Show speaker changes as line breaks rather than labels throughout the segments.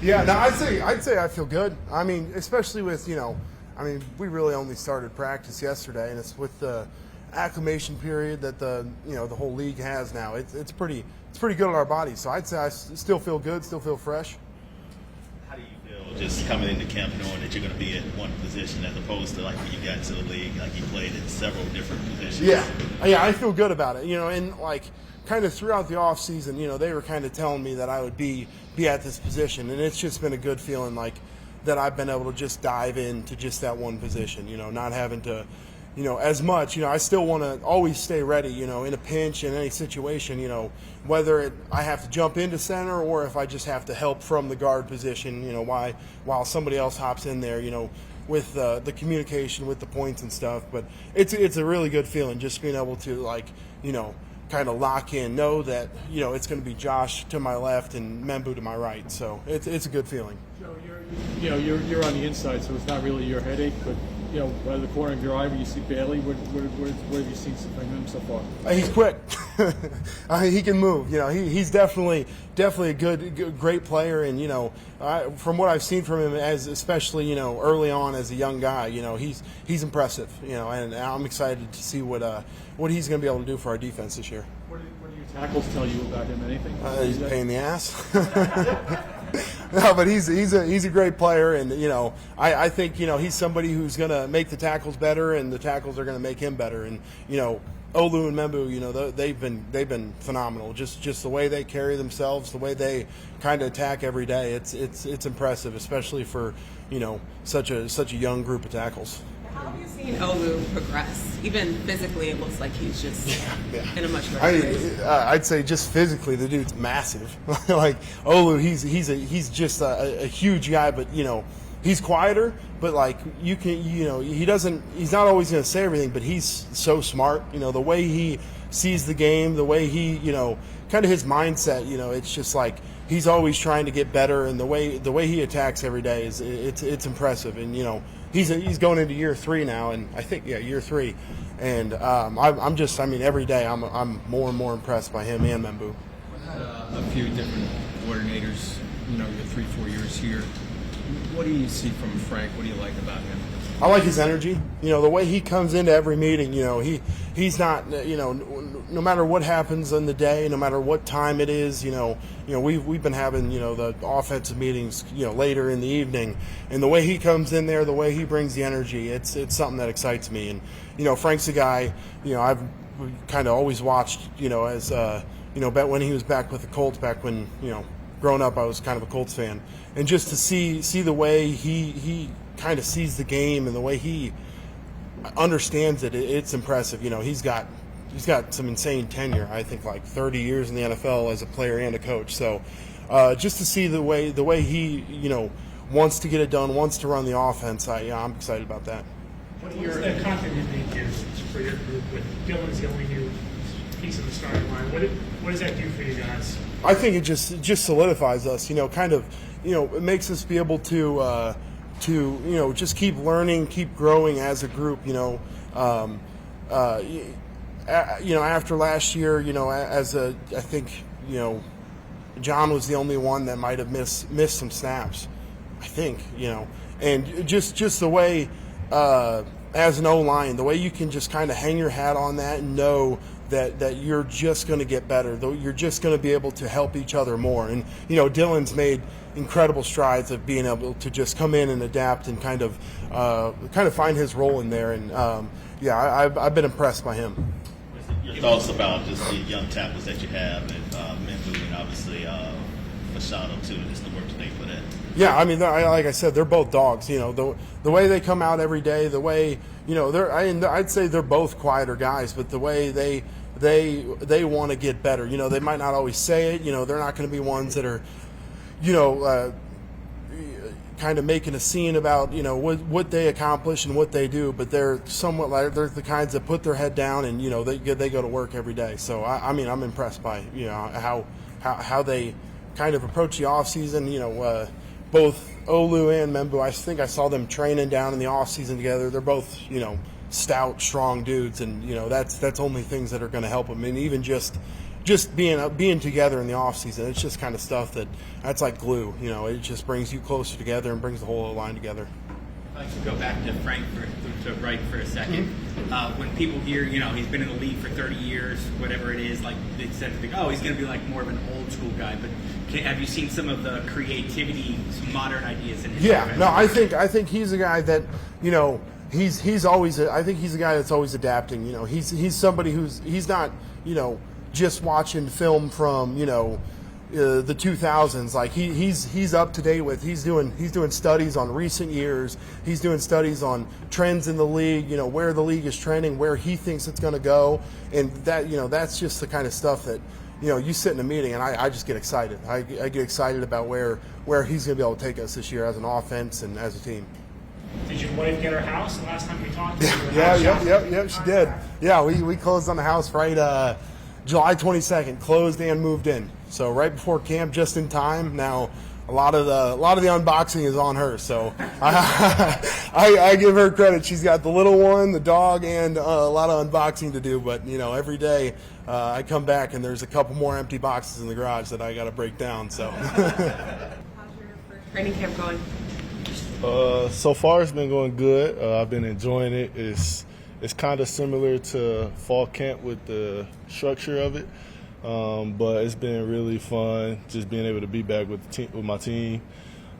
Yeah, no, I'd say I feel good. I mean, especially with we really only started practice yesterday, and it's with the acclimation period that the whole league has now. It's pretty good on our bodies. So I'd say I still feel good, still feel fresh.
How do you feel just coming into camp knowing that you're going to be at one position as opposed to like when you got into the league, like you played in several different positions?
Yeah, I feel good about it. And like kind of throughout the off season, they were kind of telling me that I would be at this position, and it's just been a good feeling like that I've been able to just dive into just that one position. Not having to. As much, I still want to always stay ready, in a pinch, in any situation, whether I have to jump into center or if I just have to help from the guard position, while somebody else hops in there, with the communication with the points and stuff. But it's a really good feeling just being able to, kind of lock in, know that, it's going to be Josh to my left and Membu to my right. So it's a good feeling.
So you're on the inside, so it's not really your headache, but out of the corner of your eye when you see Bailey, what have you seen from him so far?
He's quick. He can move. He's definitely a great player, and from what I've seen from him, as especially early on as a young guy, he's impressive. And I'm excited to see what he's going to be able to do for our defense this year.
What do your tackles tell you about him? Anything?
He's a pain in the ass. No, but he's a great player, and I think he's somebody who's going to make the tackles better, and the tackles are going to make him better. And Olu and Membu, they've been phenomenal. Just the way they carry themselves, the way they kind of attack every day. It's impressive, especially for such a young group of tackles.
How have you seen Olu progress? Even physically, it looks like he's just in a much better place.
I'd say just physically, the dude's massive. Like Olu, he's just a huge guy, but he's quieter. But like he's not always going to say everything, but he's so smart. The way he sees the game, the way he kind of his mindset. It's just like he's always trying to get better, and the way he attacks every day it's impressive. And he's going into year 3 now, and I think year 3, and every day I'm more and more impressed by him and Membu.
We had a few different coordinators, your 3-4 years here. What do you see from Frank? What do you like about him?
I like his energy. The way he comes into every meeting. He's not. No matter what happens in the day, no matter what time it is. We've been having the offensive meetings later in the evening, and the way he comes in there, the way he brings the energy, it's something that excites me. And Frank's a guy. I've kind of always watched. As back when he was back with the Colts, back when growing up, I was kind of a Colts fan, and just to see the way he kind of sees the game and the way he understands it, it's impressive. He's got some insane tenure. I think like 30 years in the NFL as a player and a coach. So just to see the way he wants to get it done, wants to run the offense, I'm excited about that.
What is the confidence it gives for your group with Dylan's the only new piece of the starting line? What does that do for you guys?
I think it just solidifies us. It makes us be able to just keep learning, keep growing as a group. After last year, I think John was the only one that might have missed some snaps. I think and just the way as an O-line, the way you can just kind of hang your hat on that and know that you're just going to get better, though you're just going to be able to help each other more. And Dylan's made incredible strides of being able to just come in and adapt and kind of find his role in there. And I've been impressed by him.
Your thoughts about just the young tackles that you have, and Membu, and obviously Machado too, just the work that they put in.
Yeah, like I said, they're both dogs. The way they come out every day, the way I'd say they're both quieter guys, but the way they want to get better. They might not always say it. They're not going to be ones that are, kind of making a scene about what they accomplish and what they do, but they're somewhat like they're the kinds that put their head down and they go to work every day. So I'm impressed by how they kind of approach the off season. Both Olu and Membu, I think I saw them training down in the off season together. They're both stout, strong dudes, and that's only things that are going to help them. And even just just being together in the off season. It's just kind of stuff that's like glue. You know, it just brings you closer together and brings the whole line together.
I'd like to go back to Frank to Reich for a second. When people hear, you know, he's been in the league for 30 years, whatever it is, like they said, think, oh, he's going to be like more of an old school guy. But have you seen some of the creativity, some modern ideas in his?
Yeah, no, I think he's a guy that, you know, he's always. I think he's a guy that's always adapting. You know, he's somebody he's not, you know, just watching film from, you know, the 2000s. Like he's up to date with. He's doing studies on recent years. He's doing studies on trends in the league. You know, where the league is trending, where he thinks it's going to go, and that, you know, that's just the kind of stuff that, you know, you sit in a meeting and I just get excited. I get excited about where he's going to be able to take us this year as an offense and as a team.
Did your wife get her house the last time we talked?
Yeah, she did. Yeah, we closed on the house right July 22nd, closed and moved in. So right before camp, just in time. Now a lot of the unboxing is on her. So I give her credit. She's got the little one, the dog, and a lot of unboxing to do. But, you know, every day I come back and there's a couple more empty boxes in the garage that I got to break down. So.
How's your first training camp going?
So far it's been going good. I've been enjoying it. It's kind of similar to fall camp with the structure of it, but it's been really fun just being able to be back with my team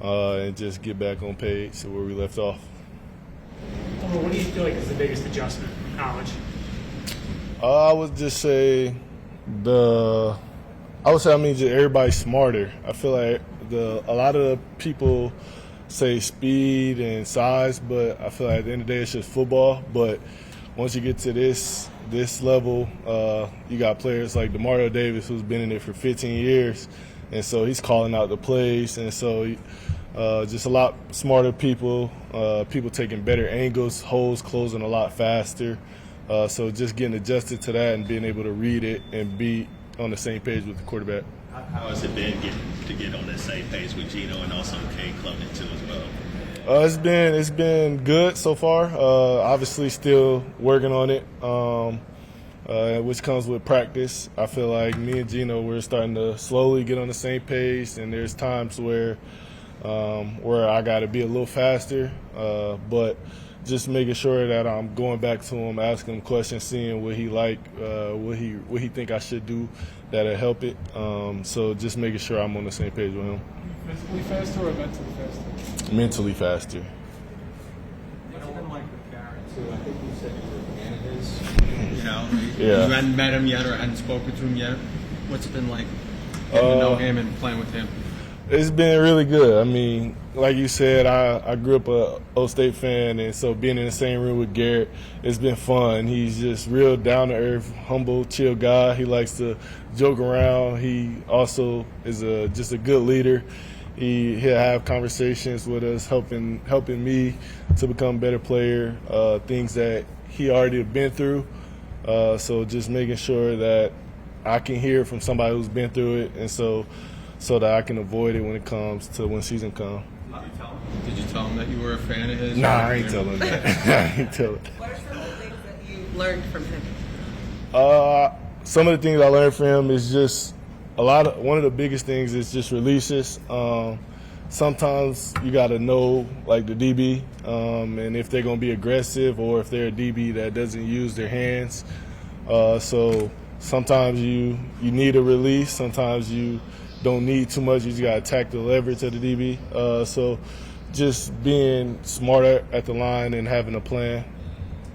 and just get back on page where we left off.
What do you feel like is the biggest adjustment from college?
I would just say just everybody's smarter. I feel like a lot of the people say speed and size, but I feel like at the end of the day it's just football. But once you get to this level, you got players like DeMario Davis, who's been in it for 15 years, and so he's calling out the plays, and so just a lot smarter people, people taking better angles, holes closing a lot faster. So just getting adjusted to that and being able to read it and be on the same page with the quarterback.
How has it been to get on that same page with Gino and also Kane Clubman too as well?
It's been good so far. Obviously, still working on it, which comes with practice. I feel like me and Gino, we're starting to slowly get on the same page, and there's times where I got to be a little faster, but just making sure that I'm going back to him, asking him questions, seeing what he what he think I should do that'll help it. So just making sure I'm on the same page with him.
Physically faster or mentally faster?
Mentally faster.
What's it been like with Garrett too? I think you said you were a fan of his. You know,
Yeah.
you hadn't met him yet or hadn't spoken to him yet. What's it been like getting to know him and playing with him?
It's been really good. I mean, like you said, I grew up a O State fan, and so being in the same room with Garrett, it's been fun. He's just real down-to-earth, humble, chill guy. He likes to joke around. He also is just a good leader. He'll have conversations with us, helping me to become a better player, things that he already been through. So just making sure that I can hear from somebody who's been through it, and so that I can avoid it when season comes.
Did you tell him that you were a fan of his?
Nah, I ain't telling that. I ain't telling.
What are some of the things that you learned from him?
Some of the things I learned from him is just one of the biggest things is just releases. Sometimes you got to know, like the DB, and if they're going to be aggressive or if they're a DB that doesn't use their hands. So sometimes you need a release. Sometimes you don't need too much. You just got to attack the leverage of the DB. So just being smarter at the line and having a plan.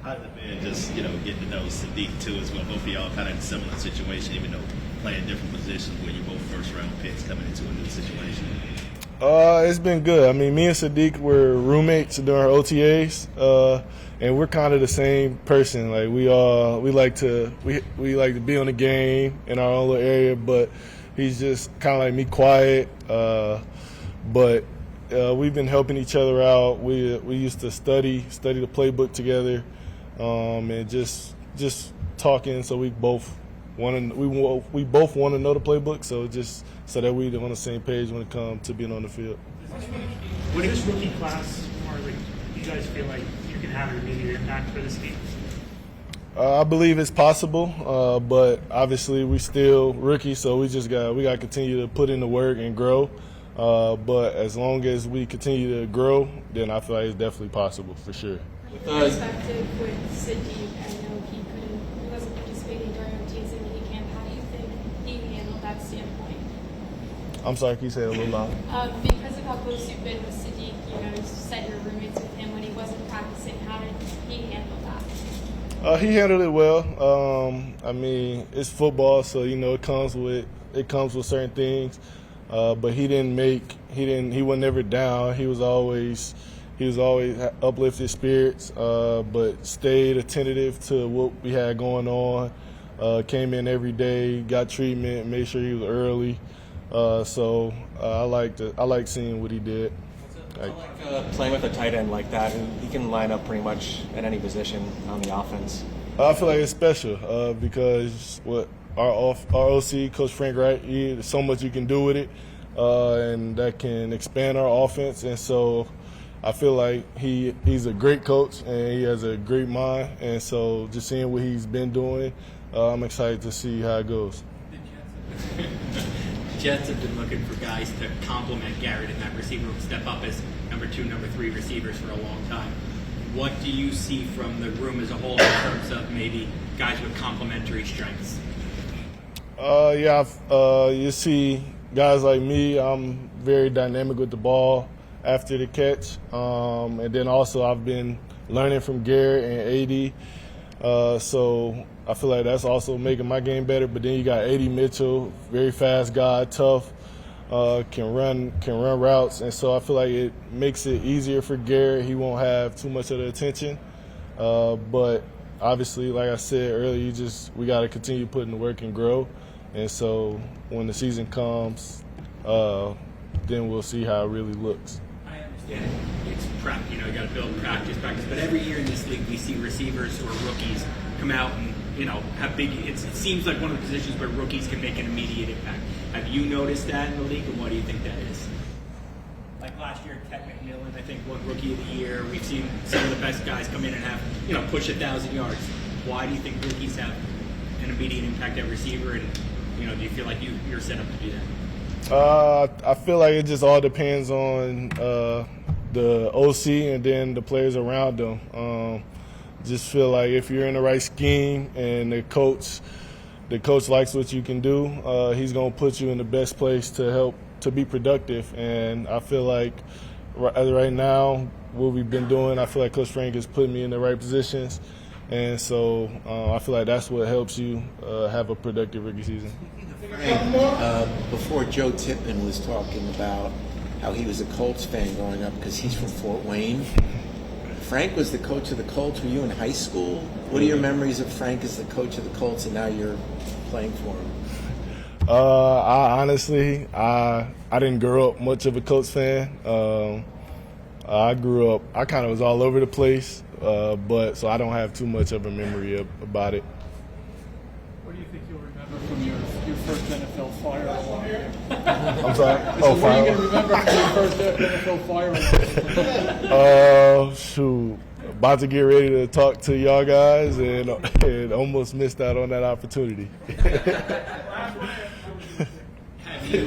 How has it been just, getting to know Sadiq too as well? Both of y'all kind of in a similar situation, even though playing different positions where you're both first-round picks coming into a new situation.
It's been good. I mean, me and Sadiq were roommates during our OTAs, and we're kind of the same person. Like we like to be on the game in our own little area, but he's just kind of like me, quiet. But we've been helping each other out. We used to study the playbook together, and just talking. So we both want to know the playbook. So just so that we're on the same page when it comes to being on the field.
What is this rookie class, or like, do you guys feel like you can have an immediate impact for this team?
I believe it's possible, but obviously we still rookies, so we got to continue to put in the work and grow. But as long as we continue to grow, then I feel like it's definitely possible for sure.
Perspective with Sadiq, I know he wasn't participating during OTAs and mini camp. How do you think he handled that standpoint?
I'm sorry, can you say it a little loud?
Because of how close you've been with Sadiq, you said you're roommates with him when he wasn't practicing. How did he handle that?
He handled it well. I mean, it's football, so it comes with certain things. But he was never down. He was always uplifted spirits, but stayed attentive to what we had going on. Came in every day, got treatment, made sure he was early. So I like seeing what he did.
Playing with a tight end like that, and he can line up pretty much at any position on the offense.
I feel like it's special because our OC, Coach Frank Reich, there's so much you can do with it, and that can expand our offense. And so I feel like he's a great coach and he has a great mind. And so just seeing what he's been doing, I'm excited to see how it goes.
The Jets have been looking for guys to complement Garrett in that receiver room, step up as number 2, number 3 receivers for a long time. What do you see from the room as a whole in terms of maybe guys with complementary strengths?
You see guys like me, I'm very dynamic with the ball after the catch. And then also I've been learning from Garrett and AD. So I feel like that's also making my game better. But then you got AD Mitchell, very fast guy, tough, can run routes. And so I feel like it makes it easier for Garrett. He won't have too much of the attention. But obviously, like I said earlier, we got to continue putting the work and grow. And so when the season comes, then we'll see how it really looks.
I understand it's prep, you got to build practice. But every year in this league, we see receivers or rookies come out and, have big, it seems like one of the positions where rookies can make an immediate impact. Have you noticed that in the league, and what do you think that is? Like last year, Tippmann, I think, won Rookie of the Year. We've seen some of the best guys come in and have, push 1,000 yards. Why do you think rookies have an immediate impact at receiver, and, do you feel like you're set up to do that?
I feel like it just all depends on the OC and then the players around them. Just feel like if you're in the right scheme and the coach likes what you can do, he's going to put you in the best place to be productive. And I feel like right now, what we've been doing, I feel like Coach Frank has put me in the right positions. And so I feel like that's what helps you have a productive rookie season.
Before Joe Tippmann was talking about how he was a Colts fan growing up because he's from Fort Wayne. Frank was the coach of the Colts. Were you in high school? What are your memories of Frank as the coach of the Colts, and now you're playing for him?
I honestly didn't grow up much of a Colts fan. I kind of was all over the place, so I don't have too much of a memory about it.
What do you think you'll remember from your first NFL fire alarm?
I'm sorry?
What are you going to remember from your first NFL fire alarm?
Shoot. About to get ready to talk to y'all guys and almost missed out on that opportunity.
Have you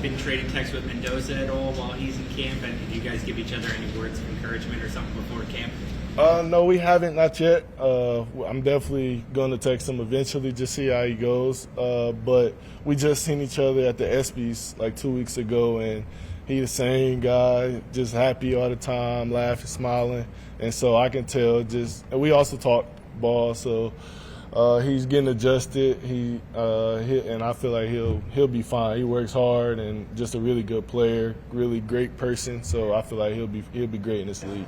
been trading texts with Mendoza at all while he's in camp? And do you guys give each other any words of encouragement or something before camp?
No, we haven't, not yet. I'm definitely going to text him eventually, just see how he goes. But we just seen each other at the ESPYs like 2 weeks ago, and he's the same guy, just happy all the time, laughing, smiling. And so I can tell and we also talk ball, so he's getting adjusted. And I feel like he'll be fine. He works hard and just a really good player, really great person. So I feel like he'll be great in this league.